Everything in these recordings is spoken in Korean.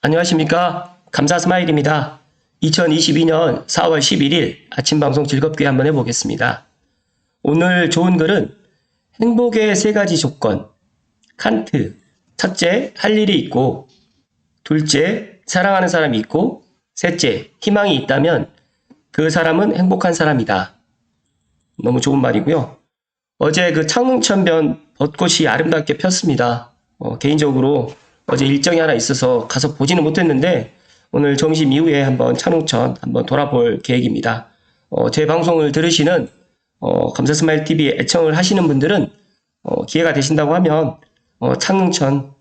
안녕하십니까. 감사스마일입니다. 2022년 4월 11일 아침 방송 즐겁게 한번 해보겠습니다. 오늘 좋은 글은 행복의 세 가지 조건. 칸트. 첫째, 할 일이 있고, 둘째, 사랑하는 사람이 있고, 셋째, 희망이 있다면 그 사람은 행복한 사람이다. 너무 좋은 말이고요. 어제 그 창릉천변 벚꽃이 아름답게 폈습니다. 개인적으로 어제 일정이 하나 있어서 가서 보지는 못했는데 오늘 점심 이후에 한번 창릉천 한번 돌아볼 계획입니다. 제 방송을 들으시는 감사스마일TV 애청을 하시는 분들은 기회가 되신다고 하면 창릉천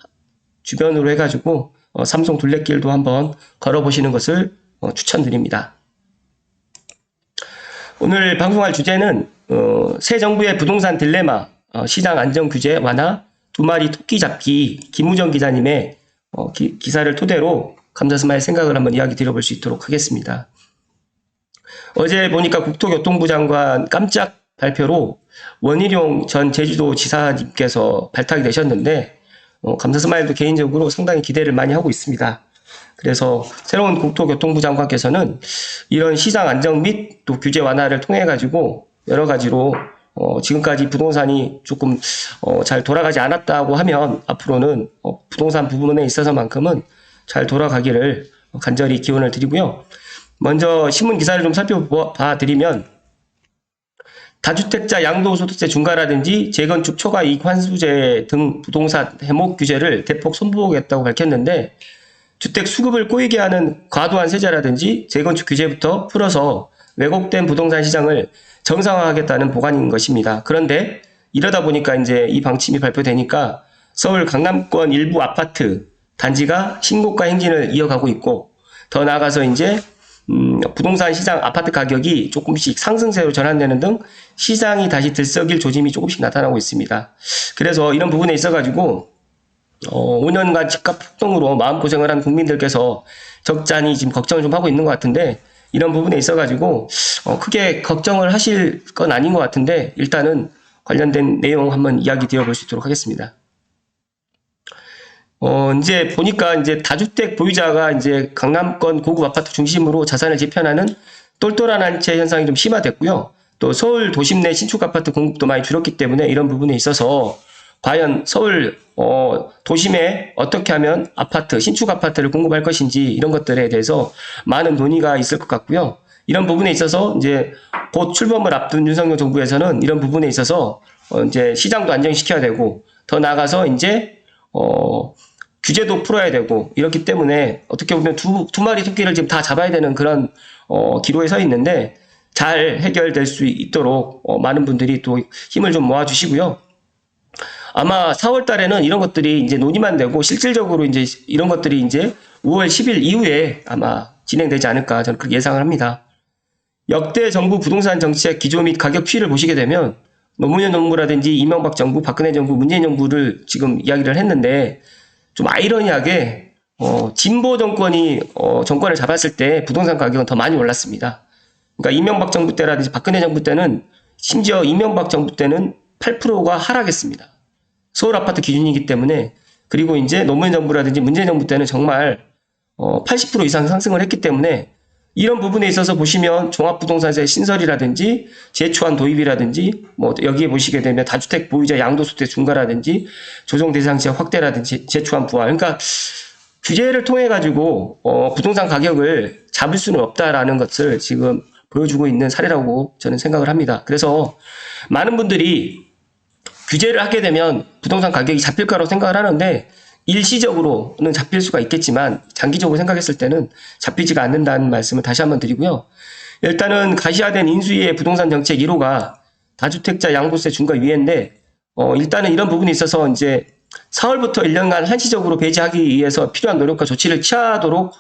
주변으로 해가지고 삼성 둘레길도 한번 걸어보시는 것을 추천드립니다. 오늘 방송할 주제는 새 정부의 부동산 딜레마, 시장 안정 규제 완화, 두 마리 토끼 잡기, 김우정 기자님의 기사를 토대로 감사스마일 생각을 한번 이야기 드려볼 수 있도록 하겠습니다. 어제 보니까 국토교통부 장관 깜짝 발표로 원희룡 전 제주도지사님께서 발탁이 되셨는데 감사스마일도 개인적으로 상당히 기대를 많이 하고 있습니다. 그래서 새로운 국토교통부 장관께서는 이런 시장 안정 및 또 규제 완화를 통해 가지고 여러 가지로 지금까지 부동산이 조금 잘 돌아가지 않았다고 하면 앞으로는 부동산 부분에 있어서만큼은 잘 돌아가기를 간절히 기원을 드리고요. 먼저 신문 기사를 좀 살펴봐 드리면 다주택자 양도소득세 중과라든지 재건축 초과이익 환수제 등 부동산 해목 규제를 대폭 선보이겠다고 밝혔는데 주택 수급을 꼬이게 하는 과도한 세제라든지 재건축 규제부터 풀어서 왜곡된 부동산 시장을 정상화하겠다는 보관인 것입니다. 그런데 이러다 보니까 이제 이 방침이 발표되니까 서울 강남권 일부 아파트 단지가 신고가 행진을 이어가고 있고 더 나아가서 이제 부동산 시장 아파트 가격이 조금씩 상승세로 전환되는 등 시장이 다시 들썩일 조짐이 조금씩 나타나고 있습니다. 그래서 이런 부분에 있어가지고 5년간 집값 폭등으로 마음고생을 한 국민들께서 적잖이 지금 걱정을 좀 하고 있는 것 같은데 이런 부분에 있어가지고 크게 걱정을 하실 건 아닌 것 같은데 일단은 관련된 내용 한번 이야기 드려볼 수 있도록 하겠습니다. 이제 보니까 이제 다주택 보유자가 이제 강남권 고급 아파트 중심으로 자산을 재편하는 똘똘한 한채 현상이 좀 심화됐고요. 또 서울 도심 내 신축 아파트 공급도 많이 줄었기 때문에 이런 부분에 있어서 과연 서울 도심에 어떻게 하면 아파트, 신축 아파트를 공급할 것인지 이런 것들에 대해서 많은 논의가 있을 것 같고요. 이런 부분에 있어서 이제 곧 출범을 앞둔 윤석열 정부에서는 이런 부분에 있어서 이제 시장도 안정시켜야 되고 더 나아가서 이제 규제도 풀어야 되고 이렇기 때문에 어떻게 보면 두 마리 토끼를 지금 다 잡아야 되는 그런 기로에 서 있는데 잘 해결될 수 있도록 많은 분들이 또 힘을 좀 모아주시고요. 아마 4월 달에는 이런 것들이 이제 논의만 되고 실질적으로 이제 이런 것들이 이제 5월 10일 이후에 아마 진행되지 않을까 저는 그렇게 예상을 합니다. 역대 정부 부동산 정책 기조 및 가격 추이를 보시게 되면 노무현 정부라든지 이명박 정부, 박근혜 정부, 문재인 정부를 지금 이야기를 했는데 좀 아이러니하게 진보 정권이 정권을 잡았을 때 부동산 가격은 더 많이 올랐습니다. 그러니까 이명박 정부 때라든지 박근혜 정부 때는 심지어 이명박 정부 때는 8%가 하락했습니다. 서울 아파트 기준이기 때문에 그리고 이제 노무현 정부라든지 문재인 정부 때는 정말 80% 이상 상승을 했기 때문에 이런 부분에 있어서 보시면 종합부동산세 신설이라든지 재초안 도입이라든지 뭐 여기에 보시게 되면 다주택 보유자 양도소득세 중과라든지 조정대상 지역 확대라든지 재초안 부활 그러니까 규제를 통해 가지고 부동산 가격을 잡을 수는 없다라는 것을 지금 보여주고 있는 사례라고 저는 생각을 합니다. 그래서 많은 분들이 규제를 하게 되면 부동산 가격이 잡힐 거라고 생각을 하는데 일시적으로는 잡힐 수가 있겠지만 장기적으로 생각했을 때는 잡히지가 않는다는 말씀을 다시 한번 드리고요. 일단은 가시화된 인수위의 부동산 정책 1호가 다주택자 양도세 중과 유예인데 일단은 이런 부분에 있어서 이제 4월부터 1년간 한시적으로 배제하기 위해서 필요한 노력과 조치를 취하기로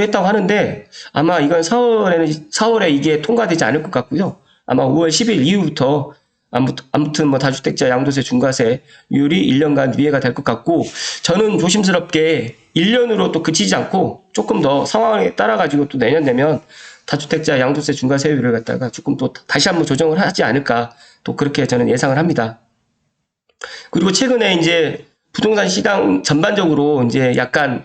했다고 하는데 아마 이건 4월에 이게 통과되지 않을 것 같고요. 아마 5월 10일 이후부터 아무튼 뭐 다주택자 양도세 중과세 율이 1년간 유예가 될 것 같고 저는 조심스럽게 1년으로 또 그치지 않고 조금 더 상황에 따라 가지고 또 내년 되면 다주택자 양도세 중과세율을 갖다가 조금 또 다시 한번 조정을 하지 않을까 또 그렇게 저는 예상을 합니다. 그리고 최근에 이제 부동산 시장 전반적으로 이제 약간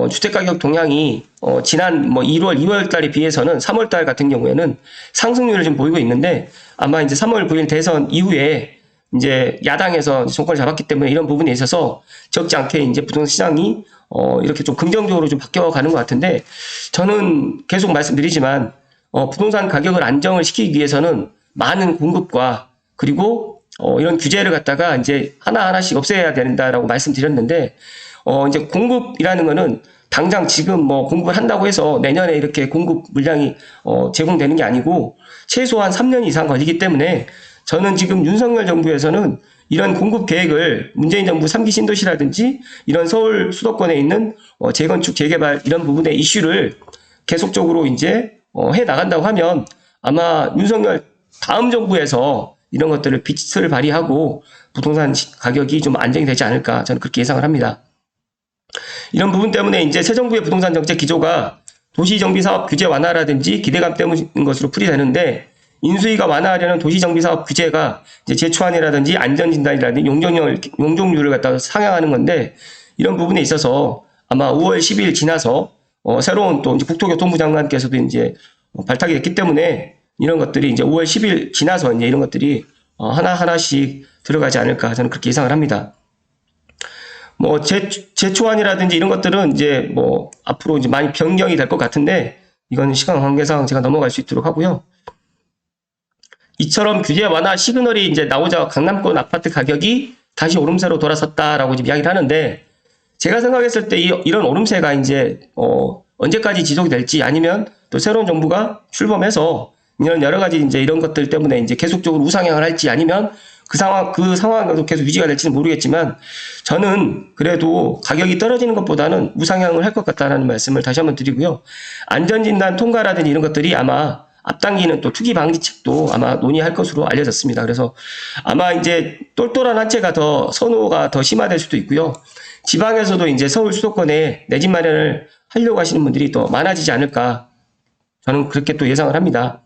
주택가격 동향이 지난 1월, 2월 달에 비해서는 3월 달 같은 경우에는 상승률을 좀 보이고 있는데 아마 이제 3월 9일 대선 이후에 이제 야당에서 정권을 잡았기 때문에 이런 부분에 있어서 적지 않게 이제 부동산 시장이 이렇게 좀 긍정적으로 좀 바뀌어가는 것 같은데 저는 계속 말씀드리지만 부동산 가격을 안정을 시키기 위해서는 많은 공급과 그리고 이런 규제를 갖다가 이제 하나하나씩 없애야 된다라고 말씀드렸는데 이제 공급이라는 거는 당장 지금 뭐 공급을 한다고 해서 내년에 이렇게 공급 물량이 제공되는 게 아니고 최소한 3년 이상 걸리기 때문에 저는 지금 윤석열 정부에서는 이런 공급 계획을 문재인 정부 3기 신도시라든지 이런 서울 수도권에 있는 재건축, 재개발 이런 부분의 이슈를 계속적으로 이제 해 나간다고 하면 아마 윤석열 다음 정부에서 이런 것들을 빛을 발휘하고 부동산 가격이 좀 안정이 되지 않을까 저는 그렇게 예상을 합니다. 이런 부분 때문에 이제 새 정부의 부동산 정책 기조가 도시정비사업 규제 완화라든지 기대감 때문인 것으로 풀이되는데 인수위가 완화하려는 도시정비사업 규제가 이제 제초안이라든지 안전진단이라든지 용적률을 갖다가 상향하는 건데 이런 부분에 있어서 아마 5월 10일 지나서 새로운 또 이제 국토교통부 장관께서도 이제 발탁이 됐기 때문에 이런 것들이 이제 5월 10일 지나서 이제 이런 것들이 하나하나씩 들어가지 않을까 저는 그렇게 예상을 합니다. 뭐 제초안이라든지 이런 것들은 이제 뭐 앞으로 이제 많이 변경이 될 것 같은데 이건 시간 관계상 제가 넘어갈 수 있도록 하고요. 이처럼 규제 완화 시그널이 이제 나오자 강남권 아파트 가격이 다시 오름세로 돌아섰다라고 지금 이야기를 하는데 제가 생각했을 때 이런 오름세가 이제 언제까지 지속이 될지 아니면 또 새로운 정부가 출범해서 이런 여러 가지 이제 이런 것들 때문에 이제 계속적으로 우상향을 할지 아니면 그 상황도 계속 유지가 될지는 모르겠지만 저는 그래도 가격이 떨어지는 것보다는 우상향을 할 것 같다는 말씀을 다시 한번 드리고요. 안전진단 통과라든지 이런 것들이 아마 앞당기는 또 투기 방지책도 아마 논의할 것으로 알려졌습니다. 그래서 아마 이제 똘똘한 한채가 더 선호가 더 심화될 수도 있고요. 지방에서도 이제 서울 수도권에 내 집 마련을 하려고 하시는 분들이 더 많아지지 않을까 저는 그렇게 또 예상을 합니다.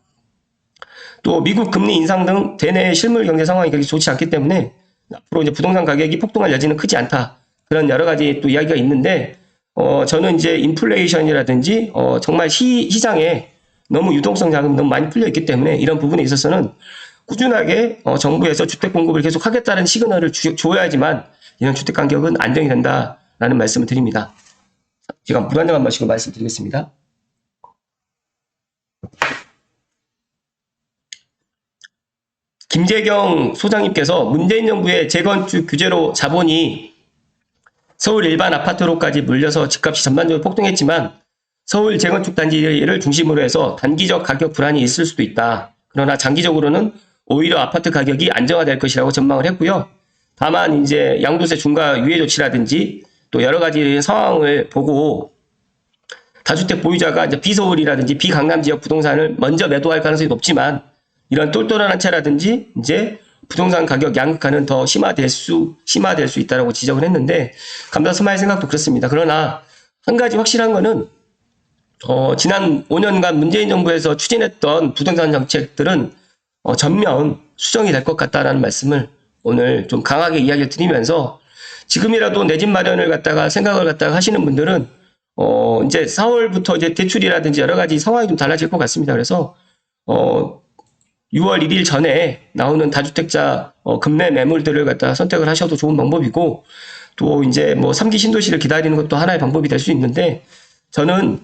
또 미국 금리 인상 등 대내 실물 경제 상황이 그렇게 좋지 않기 때문에 앞으로 이제 부동산 가격이 폭등할 여지는 크지 않다. 그런 여러 가지 또 이야기가 있는데 저는 이제 인플레이션이라든지 정말 시장에 너무 유동성 자금이 너무 많이 풀려 있기 때문에 이런 부분에 있어서는 꾸준하게 정부에서 주택 공급을 계속 하겠다는 시그널을 줘야지만 이런 주택 가격은 안정이 된다라는 말씀을 드립니다. 제가 물 한 잔만 마시고 말씀드리겠습니다. 김재경 소장님께서 문재인 정부의 재건축 규제로 자본이 서울 일반 아파트로까지 물려서 집값이 전반적으로 폭등했지만 서울 재건축 단지를 중심으로 해서 단기적 가격 불안이 있을 수도 있다. 그러나 장기적으로는 오히려 아파트 가격이 안정화될 것이라고 전망을 했고요. 다만 이제 양도세 중과 유예 조치라든지 또 여러 가지 상황을 보고 다주택 보유자가 이제 비서울이라든지 비강남 지역 부동산을 먼저 매도할 가능성이 높지만 이런 똘똘한 한채라든지 이제 부동산 가격 양극화는 더 심화될 수 있다라고 지적을 했는데 감사 스마일 생각도 그렇습니다. 그러나 한 가지 확실한 거는 지난 5년간 문재인 정부에서 추진했던 부동산 정책들은 전면 수정이 될 것 같다라는 말씀을 오늘 좀 강하게 이야기를 드리면서 지금이라도 내 집 마련을 갖다가 생각을 갖다가 하시는 분들은 이제 4월부터 이제 대출이라든지 여러 가지 상황이 좀 달라질 것 같습니다. 그래서 6월 1일 전에 나오는 다주택자 급매 매물들을 갖다가 선택을 하셔도 좋은 방법이고 또 이제 뭐 3기 신도시를 기다리는 것도 하나의 방법이 될 수 있는데 저는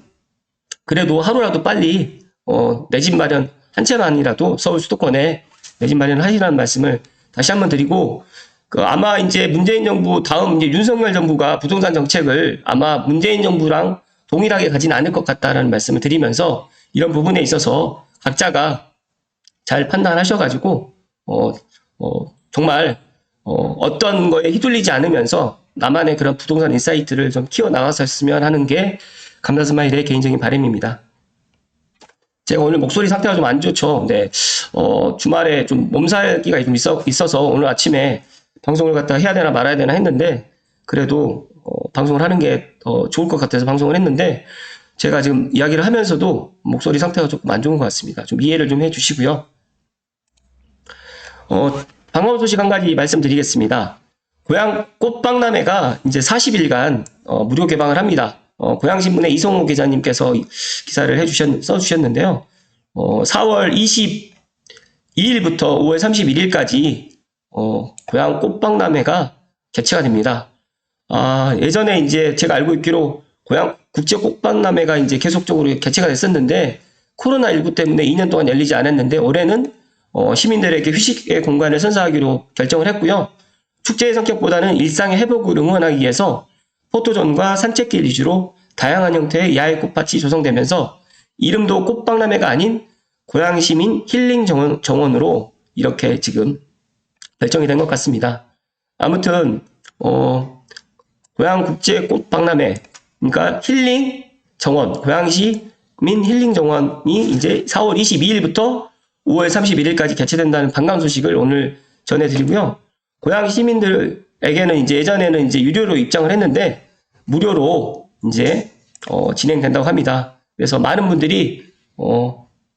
그래도 하루라도 빨리 내 집 마련 한 채만이라도 서울 수도권에 내 집 마련을 하시라는 말씀을 다시 한번 드리고 아마 이제 문재인 정부 다음 이제 윤석열 정부가 부동산 정책을 아마 문재인 정부랑 동일하게 가지는 않을 것 같다라는 말씀을 드리면서 이런 부분에 있어서 각자가 잘 판단하셔가지고 정말 어떤 거에 휘둘리지 않으면서 나만의 그런 부동산 인사이트를 좀 키워나갔었으면 하는 게 감사스마일의 개인적인 바람입니다. 제가 오늘 목소리 상태가 좀 안 좋죠. 근데 주말에 좀 몸살기가 좀 있어서 오늘 아침에 방송을 갖다 해야 되나 말아야 되나 했는데 그래도 방송을 하는 게 더 좋을 것 같아서 방송을 했는데 제가 지금 이야기를 하면서도 목소리 상태가 조금 안 좋은 것 같습니다. 좀 이해를 좀 해주시고요. 방금 소식 한 가지 말씀드리겠습니다. 고향 꽃박람회가 이제 40일간 무료 개방을 합니다. 고양신문의 이성호 기자님께서 기사를 써주셨는데요. 4월 22일부터 5월 31일까지 고양 꽃박람회가 개최가 됩니다. 예전에 이제 제가 알고 있기로 고양 국제 꽃박람회가 이제 계속적으로 개최가 됐었는데 코로나19 때문에 2년 동안 열리지 않았는데 올해는 시민들에게 휴식의 공간을 선사하기로 결정을 했고요. 축제의 성격보다는 일상의 회복을 응원하기 위해서 포토존과 산책길 위주로 다양한 형태의 야외 꽃밭이 조성되면서 이름도 꽃박람회가 아닌 고양시민 힐링 정원으로 이렇게 지금 결정이 된 것 같습니다. 아무튼 고양 국제 꽃박람회, 그러니까 힐링 정원, 고양시 민 힐링 정원이 이제 4월 22일부터 5월 31일까지 개최된다는 반가운 소식을 오늘 전해드리고요. 고양 시민들에게는 이제 예전에는 이제 유료로 입장을 했는데 무료로 이제 진행된다고 합니다. 그래서 많은 분들이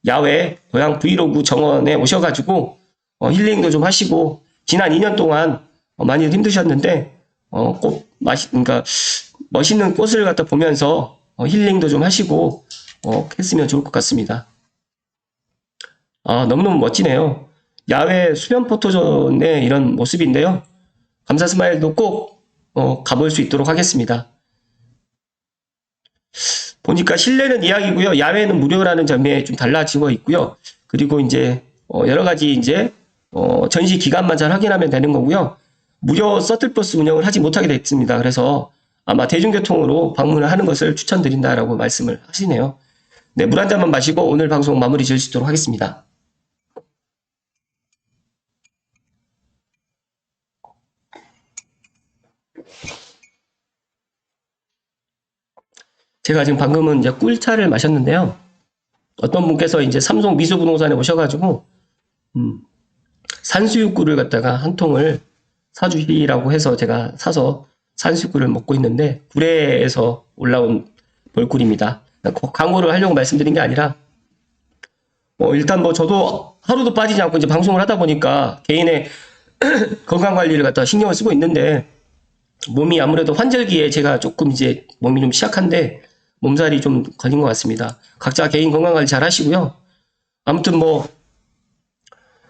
야외 고양 브이로그 정원에 오셔가지고 힐링도 좀 하시고 지난 2년 동안 많이 힘드셨는데 그러니까 멋있는 꽃을 갖다 보면서 힐링도 좀 하시고 했으면 좋을 것 같습니다. 너무너무 멋지네요. 야외 수면 포토존의 이런 모습인데요. 감사 스마일도 꼭 가볼 수 있도록 하겠습니다. 보니까 실내는 이야기고요. 야외는 무료라는 점에 좀 달라지고 있고요. 그리고 이제 여러 가지 이제 전시 기간만 잘 확인하면 되는 거고요. 무료 서틀버스 운영을 하지 못하게 됐습니다. 그래서 아마 대중교통으로 방문을 하는 것을 추천드린다라고 말씀을 하시네요. 네, 물 한 잔만 마시고 오늘 방송 마무리 지을 수 있도록 하겠습니다. 제가 지금 방금은 이제 꿀차를 마셨는데요. 어떤 분께서 이제 삼성 미수부동산에 오셔가지고 산수유꿀을 갖다가 한 통을 사주시라고 해서 제가 사서 산수유꿀을 먹고 있는데 구례에서 올라온 벌꿀입니다. 광고를 하려고 말씀드린 게 아니라 일단 뭐 저도 하루도 빠지지 않고 이제 방송을 하다 보니까 개인의 건강 관리를 갖다 신경을 쓰고 있는데 몸이 아무래도 환절기에 제가 조금 이제 몸이 좀 시약한데 몸살이 좀 걸린 것 같습니다. 각자 개인 건강 관리 잘 하시고요. 아무튼 뭐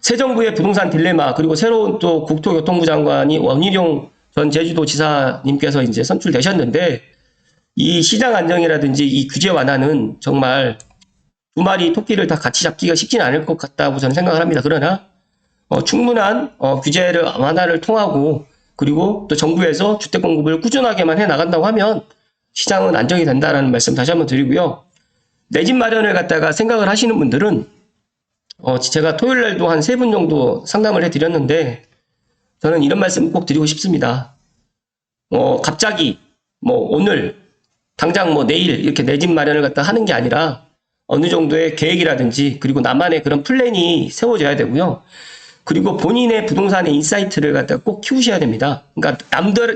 새 정부의 부동산 딜레마 그리고 새로운 또 국토교통부 장관이 원희룡 전 제주도지사님께서 이제 선출되셨는데 이 시장 안정이라든지 이 규제 완화는 정말 두 마리 토끼를 다 같이 잡기가 쉽지는 않을 것 같다고 저는 생각을 합니다. 그러나 충분한 규제를 완화를 통하고 그리고 또 정부에서 주택 공급을 꾸준하게만 해 나간다고 하면 시장은 안정이 된다라는 말씀 다시 한번 드리고요. 내 집 마련을 갖다가 생각을 하시는 분들은 제가 토요일 날도 한 3분 정도 상담을 해드렸는데 저는 이런 말씀 꼭 드리고 싶습니다. 갑자기 오늘 당장 내일 이렇게 내 집 마련을 갖다 하는 게 아니라 어느 정도의 계획이라든지 그리고 나만의 그런 플랜이 세워져야 되고요. 그리고 본인의 부동산의 인사이트를 갖다 꼭 키우셔야 됩니다. 그러니까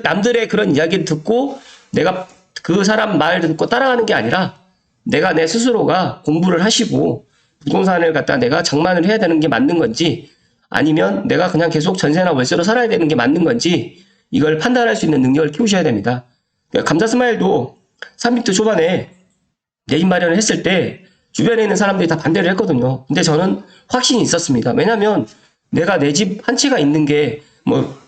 남들의 그런 이야기를 듣고 내가 그 사람 말을 듣고 따라가는 게 아니라 내가 내 스스로가 공부를 하시고 부동산을 갖다 내가 장만을 해야 되는 게 맞는 건지 아니면 내가 그냥 계속 전세나 월세로 살아야 되는 게 맞는 건지 이걸 판단할 수 있는 능력을 키우셔야 됩니다. 감자 스마일도 30대 초반에 내 집 마련을 했을 때 주변에 있는 사람들이 다 반대를 했거든요. 근데 저는 확신이 있었습니다. 왜냐면 내가 내 집 한 채가 있는 게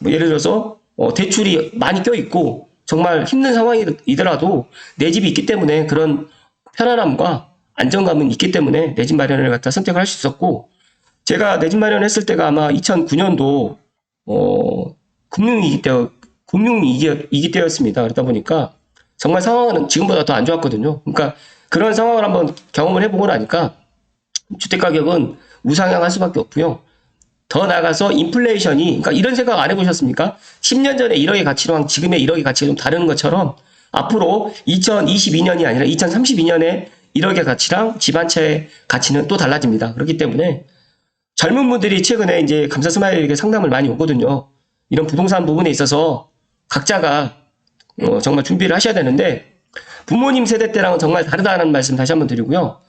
예를 들어서 대출이 많이 껴있고 정말 힘든 상황이더라도 내 집이 있기 때문에 그런 편안함과 안정감은 있기 때문에 내 집 마련을 갖다 선택을 할 수 있었고 제가 내 집 마련을 했을 때가 아마 2009년도 금융위기 때였습니다. 그러다 보니까 정말 상황은 지금보다 더 안 좋았거든요. 그러니까 그런 상황을 한번 경험을 해보고 나니까 주택가격은 우상향할 수밖에 없고요. 더 나아가서 인플레이션이 그러니까 이런 생각 안 해보셨습니까? 10년 전에 1억의 가치랑 지금의 1억의 가치가 좀 다른 것처럼 앞으로 2022년이 아니라 2032년에 1억의 가치랑 집 한 채의 가치는 또 달라집니다. 그렇기 때문에 젊은 분들이 최근에 이제 감사 스마일에게 상담을 많이 오거든요. 이런 부동산 부분에 있어서 각자가 정말 준비를 하셔야 되는데 부모님 세대 때랑은 정말 다르다는 말씀 다시 한번 드리고요.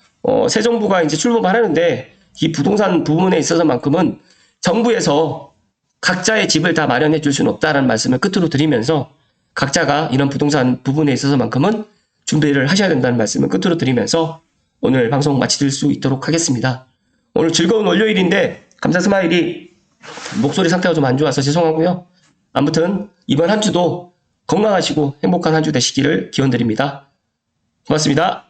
새 정부가 이제 출범을 하는데 이 부동산 부분에 있어서만큼은 정부에서 각자의 집을 다 마련해 줄 수는 없다는 말씀을 끝으로 드리면서 각자가 이런 부동산 부분에 있어서만큼은 준비를 하셔야 된다는 말씀을 끝으로 드리면서 오늘 방송 마칠 수 있도록 하겠습니다. 오늘 즐거운 월요일인데 감사 스마일이 목소리 상태가 좀 안 좋아서 죄송하고요. 아무튼 이번 한 주도 건강하시고 행복한 한 주 되시기를 기원드립니다. 고맙습니다.